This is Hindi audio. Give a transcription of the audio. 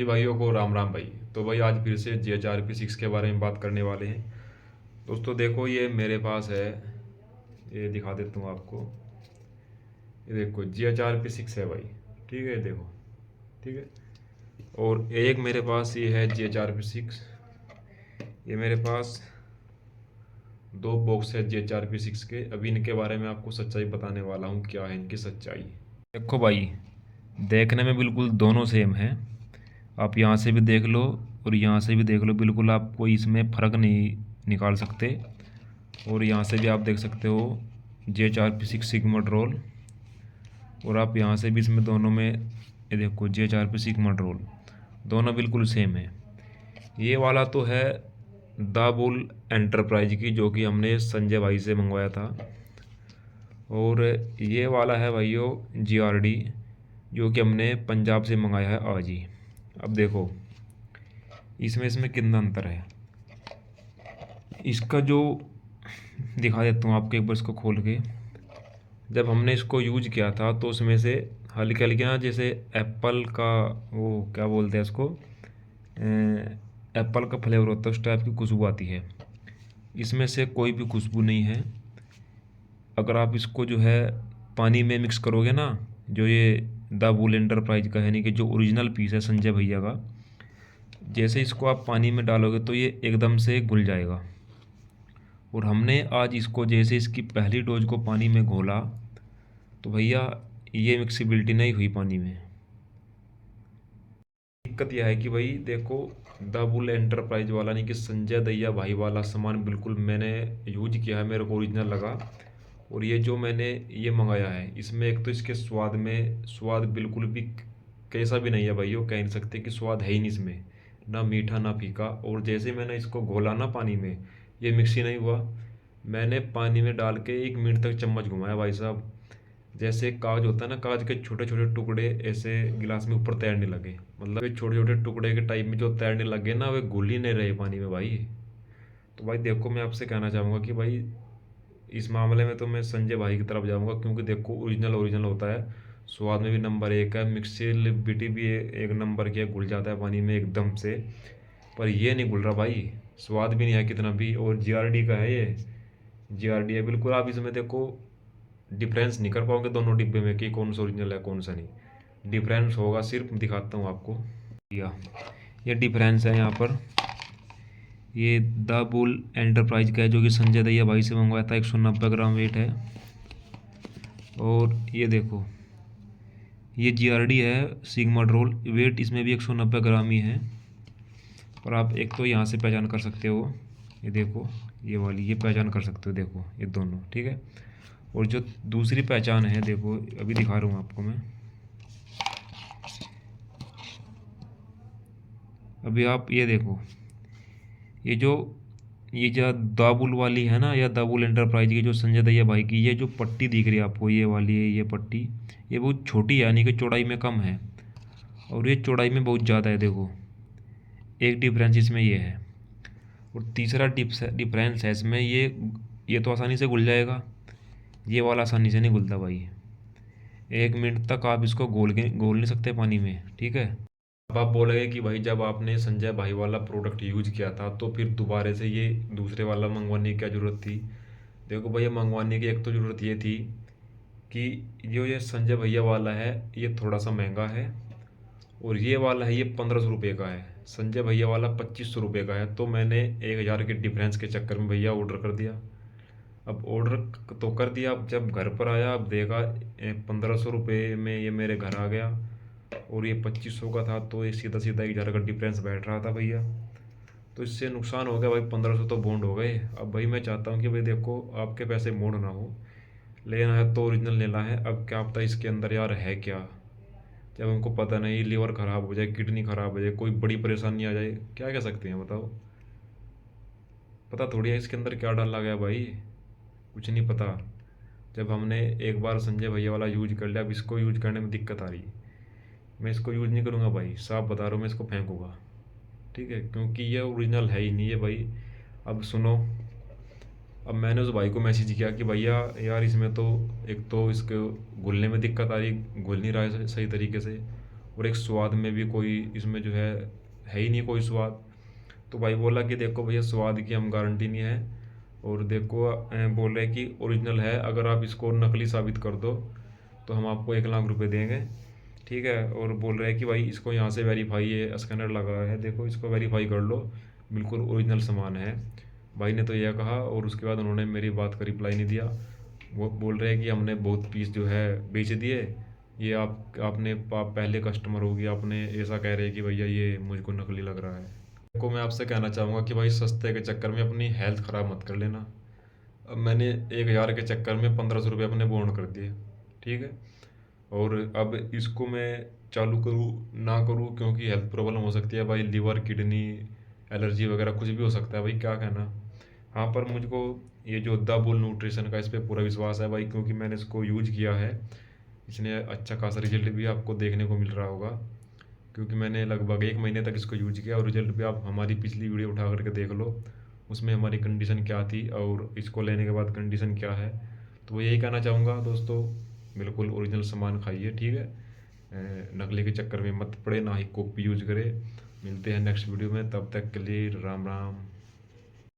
जी भाइयों को राम राम भाई। तो भाई आज फिर से GHRP 6 के बारे में बात करने वाले हैं। दोस्तों देखो, ये मेरे पास है, ये दिखा देता हूँ आपको। ये देखो GHRP 6 है भाई। ठीक है, ये देखो। ठीक है। और एक मेरे पास ये है GHRP 6। ये मेरे पास दो बॉक्स है GHRP 6 के। अभी इनके बारे में आपको सच्चाई बताने वाला हूँ, क्या है इनकी सच्चाई। देखो भाई, देखने में बिल्कुल दोनों सेम है। आप यहाँ से भी देख लो और यहाँ से भी देख लो, बिल्कुल आप कोई इसमें फ़र्क नहीं निकाल सकते। और यहाँ से भी आप देख सकते हो GHRP 6 सिग्मा रोल। और आप यहाँ से भी इसमें दोनों में ये देखो GHRP सिग्मा रोल, दोनों बिल्कुल सेम है। ये वाला तो है दाबुल एंटरप्राइज की, जो कि हमने संजय भाई से मंगवाया था। और ये वाला है भाइयों GRD, जो कि हमने पंजाब से मंगाया है आज ही। अब देखो इसमें इसमें कितना अंतर है। इसका जो दिखा देता हूँ आपको एक बार इसको खोल के। जब हमने इसको यूज किया था तो उसमें से हल्के हल्के ना, जैसे एप्पल का, वो क्या बोलते हैं इसको, एप्पल का फ्लेवर होता है, उस टाइप की खुशबू आती है। इसमें से कोई भी खुशबू नहीं है। अगर आप इसको जो है पानी में मिक्स करोगे ना, जो ये द वूल एंटरप्राइज का है, यानी कि जो ओरिजिनल पीस है संजय भैया का, जैसे इसको आप पानी में डालोगे तो ये एकदम से घुल जाएगा। और हमने आज इसको जैसे इसकी पहली डोज को पानी में घोला तो भैया ये मिक्सिबिलिटी नहीं हुई पानी में। दिक्कत यह है कि भाई देखो, द बुल एंटरप्राइज वाला नहीं कि संजय दैया भाई वाला सामान बिल्कुल मैंने यूज किया है, मेरे को ओरिजिनल लगा। और ये जो मैंने ये मंगाया है, इसमें एक तो इसके स्वाद में स्वाद बिल्कुल भी कैसा भी नहीं है भाई, वो कह नहीं सकते कि स्वाद है ही नहीं इसमें, ना मीठा ना फीका। और जैसे मैंने इसको घोला ना पानी में, ये मिक्स ही नहीं हुआ। मैंने पानी में डाल के 1 मिनट तक चम्मच घुमाया भाई साहब, जैसे कागज होता है ना, कागज के छोटे छोटे टुकड़े ऐसे गिलास में ऊपर तैरने लगे। मतलब ये छोटे छोटे टुकड़े के टाइप में जो तैरने लगे ना, वे घुल ही नहीं रहे पानी में भाई। तो भाई देखो, मैं आपसे कहना चाहूँगा कि भाई इस मामले में तो मैं संजय भाई की तरफ जाऊँगा, क्योंकि देखो ओरिजिनल ओरिजिनल होता है, स्वाद में भी नंबर एक है, मिक्सिबिलिटी भी एक नंबर की है, घुल जाता है पानी में एकदम से। पर ये नहीं घुल रहा भाई, स्वाद भी नहीं है कितना भी। और GRD का है ये, GRD है बिल्कुल। आप इसमें देखो डिफरेंस नहीं कर पाओगे दोनों डिब्बे में कि कौन सा ओरिजिनल है कौन सा नहीं। डिफरेंस होगा, सिर्फ दिखाता हूँ आपको। या ये डिफरेंस है यहाँ पर। ये द बुल एंटरप्राइज का है, जो कि संजय दैया भाई से मंगवाया था। 190 ग्राम वेट है। और ये देखो ये GRD है सिग्मा रोल, वेट इसमें भी 190 ग्राम ही है। और आप एक तो यहाँ से पहचान कर सकते हो, ये देखो ये वाली, ये पहचान कर सकते हो, देखो ये दोनों ठीक है। और जो दूसरी पहचान है, देखो अभी दिखा रहा हूँ आपको मैं। अभी आप ये देखो, ये जो ये जो दाबुल वाली है ना, या दाबुल एंटरप्राइज की जो संजय दैया भाई की, ये जो पट्टी दिख रही है आपको, ये वाली है, ये पट्टी ये बहुत छोटी है, यानी कि चौड़ाई में कम है। और ये चौड़ाई में बहुत ज़्यादा है, देखो एक डिफरेंस इसमें ये है। और तीसरा डिफरेंस है इसमें, ये तो आसानी से घुल जाएगा, ये वाला आसानी से नहीं घुलता भाई। 1 मिनट तक आप इसको घोल नहीं सकते पानी में, ठीक है। अब आप बोलेंगे कि भाई जब आपने संजय भाई वाला प्रोडक्ट यूज किया था तो फिर दोबारा से ये दूसरे वाला मंगवाने की क्या ज़रूरत थी। देखो भैया, मंगवाने की एक तो ज़रूरत ये थी कि जो ये संजय भैया वाला है ये थोड़ा सा महंगा है, और ये वाला है ये 1500 रुपये का है। संजय भैया वाला 2500 रुपये का है। तो मैंने 1000 के डिफरेंस के चक्कर में भैया ऑर्डर कर दिया। अब ऑर्डर तो कर दिया, अब जब घर पर आया, अब देखा 1500 रुपये में ये मेरे घर आ गया, और ये 2500 का था। तो ये सीधा सीधा 1000 का डिफरेंस बैठ रहा था भैया। तो इससे नुकसान हो गया भाई, 1500 तो बॉन्ड हो गए। अब भाई मैं चाहता हूँ कि भाई देखो, आपके पैसे बॉन्ड ना हो, लेना है तो ओरिजिनल लेना है। अब क्या पता इसके अंदर यार है क्या, जब हमको पता नहीं, लीवर ख़राब हो जाए, किडनी ख़राब हो जाए, कोई बड़ी परेशानी आ जाए, क्या कह सकते हैं बताओ। पता थोड़ी है इसके अंदर क्या डाला गया भाई, कुछ नहीं पता। जब हमने एक बार संजय भैया वाला यूज कर लिया, अब इसको यूज करने में दिक्कत आ रही है। मैं इसको यूज़ नहीं करूँगा भाई, साफ बता रहा हूँ, मैं इसको फेंकूँगा, ठीक है, क्योंकि ये ओरिजिनल है ही नहीं है भाई। अब सुनो, अब मैंने उस भाई को मैसेज किया कि भैया यार इसमें तो एक तो इसके घुलने में दिक्कत आ रही, घुल नहीं रहा है सही तरीके से। और एक स्वाद में भी कोई इसमें जो है ही नहीं कोई स्वाद। तो भाई बोला कि देखो भैया स्वाद की हम गारंटी नहीं है, और देखो बोल रहे कि ओरिजिनल है, अगर आप इसको नकली साबित कर दो तो हम आपको 1 लाख रुपए देंगे। ठीक है, और बोल रहे हैं कि भाई इसको यहाँ से वेरीफाई, ये स्कैनर लगा है देखो, इसको वेरीफाई कर लो, बिल्कुल ओरिजिनल सामान है। भाई ने तो यह कहा, और उसके बाद उन्होंने मेरी बात का रिप्लाई नहीं दिया। वो बोल रहे हैं कि हमने बहुत पीस जो है बेच दिए, ये आप पहले कस्टमर होगी, आपने ऐसा कह रहे हैं कि भैया ये मुझको नकली लग रहा है। देखो मैं आपसे कहना चाहूँगा कि भाई सस्ते के चक्कर में अपनी हेल्थ ख़राब मत कर लेना। अब मैंने 1,000 के चक्कर में 1,500 रुपये अपने बॉन्ड कर दिए। ठीक है, और अब इसको मैं चालू करूँ ना करूँ, क्योंकि हेल्थ प्रॉब्लम हो सकती है भाई, लिवर किडनी एलर्जी वगैरह कुछ भी हो सकता है भाई, क्या कहना। हाँ, पर मुझको ये जो द बुल न्यूट्रिशन का, इस पर पूरा विश्वास है भाई, क्योंकि मैंने इसको यूज किया है। इसने अच्छा खासा रिजल्ट भी आपको देखने को मिल रहा होगा, क्योंकि मैंने लगभग 1 महीने तक इसको यूज किया, और रिजल्ट भी आप हमारी पिछली वीडियो उठा करके देख लो, उसमें हमारी कंडीशन क्या थी और इसको लेने के बाद कंडीशन क्या है। तो वो यही कहना चाहूँगा दोस्तों, बिल्कुल ओरिजिनल सामान खाइए। ठीक है, नकली के चक्कर में मत पड़े, ना ही कॉपी यूज करें। मिलते हैं नेक्स्ट वीडियो में, तब तक के लिए राम राम।